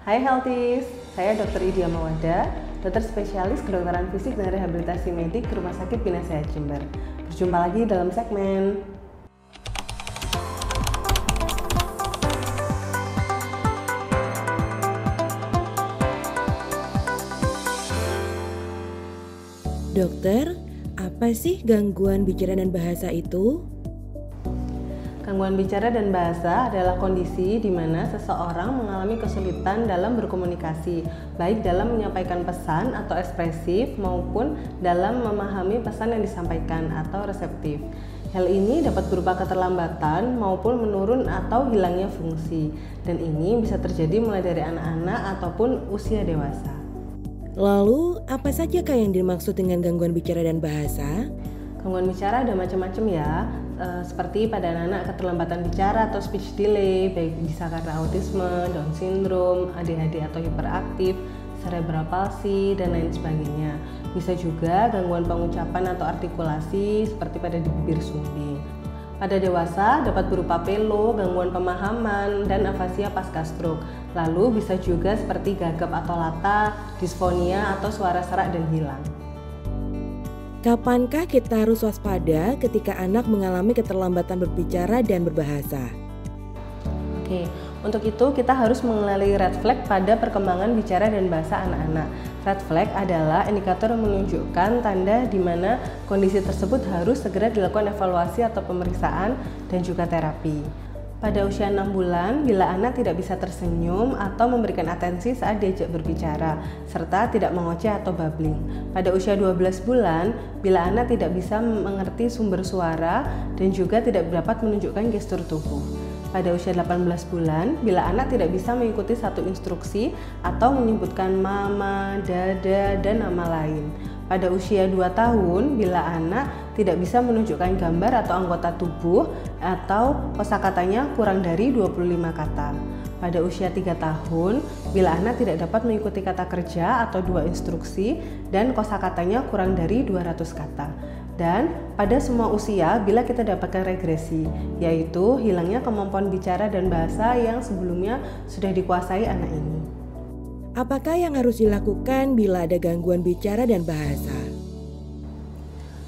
Hai Healthies, saya Dr. Idia Mawada, dokter spesialis kedokteran fisik dan rehabilitasi medik Rumah Sakit Bina Sehat Jember. Berjumpa lagi dalam segmen Dokter, apa sih gangguan bicara dan bahasa itu? Gangguan bicara dan bahasa adalah kondisi di mana seseorang mengalami kesulitan dalam berkomunikasi, baik dalam menyampaikan pesan atau ekspresif maupun dalam memahami pesan yang disampaikan atau reseptif. Hal ini dapat berupa keterlambatan maupun menurun atau hilangnya fungsi, dan ini bisa terjadi mulai dari anak-anak ataupun usia dewasa. Lalu, apa saja yang dimaksud dengan gangguan bicara dan bahasa? Gangguan bicara ada macam-macam ya, seperti pada anak-anak keterlambatan bicara atau speech delay, baik bisa karena autisme, Down syndrome, ADHD atau hiperaktif, cerebral palsy, dan lain sebagainya. Bisa juga gangguan pengucapan atau artikulasi seperti pada di bibir sumbing. Pada dewasa dapat berupa pelo, gangguan pemahaman, dan afasia pasca stroke. Lalu bisa juga seperti gagap atau lata, disfonia atau suara serak dan hilang. Kapankah kita harus waspada ketika anak mengalami keterlambatan berbicara dan berbahasa? Oke, untuk itu kita harus mengenali red flag pada perkembangan bicara dan bahasa anak-anak. Red flag adalah indikator yang menunjukkan tanda di mana kondisi tersebut harus segera dilakukan evaluasi atau pemeriksaan dan juga terapi. Pada usia 6 bulan, bila anak tidak bisa tersenyum atau memberikan atensi saat diajak berbicara, serta tidak mengoceh atau babbling. Pada usia 12 bulan, bila anak tidak bisa mengerti sumber suara dan juga tidak dapat menunjukkan gestur tubuh. Pada usia 18 bulan, bila anak tidak bisa mengikuti satu instruksi atau menyebutkan mama, dada, dan nama lain. Pada usia 2 tahun, bila anak tidak bisa menunjukkan gambar atau anggota tubuh atau kosakatanya kurang dari 25 kata. Pada usia 3 tahun, bila anak tidak dapat mengikuti kata kerja atau 2 instruksi dan kosakatanya kurang dari 200 kata. Dan pada semua usia bila kita dapatkan regresi, yaitu hilangnya kemampuan bicara dan bahasa yang sebelumnya sudah dikuasai anak ini. Apakah yang harus dilakukan bila ada gangguan bicara dan bahasa?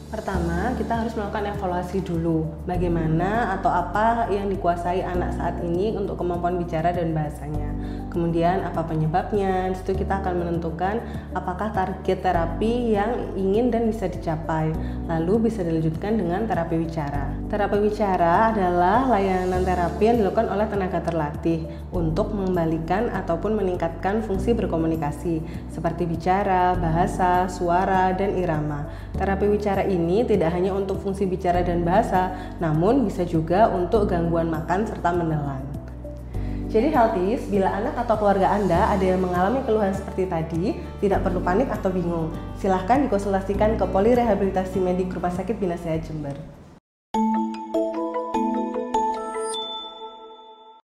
Pertama, kita harus melakukan evaluasi dulu bagaimana atau apa yang dikuasai anak saat ini untuk kemampuan bicara dan bahasanya. Kemudian apa penyebabnya, disitu kita akan menentukan apakah target terapi yang ingin dan bisa dicapai. Lalu bisa dilanjutkan dengan terapi wicara. Terapi wicara adalah layanan terapi yang dilakukan oleh tenaga terlatih untuk mengembalikan ataupun meningkatkan fungsi berkomunikasi seperti bicara, bahasa, suara, dan irama. Terapi wicara ini tidak hanya untuk fungsi bicara dan bahasa, namun bisa juga untuk gangguan makan serta menelan. Jadi Healthies, bila anak atau keluarga Anda ada yang mengalami keluhan seperti tadi, tidak perlu panik atau bingung. Silahkan dikonsultasikan ke Poli Rehabilitasi Medik Rumah Sakit Bina Sehat Jember.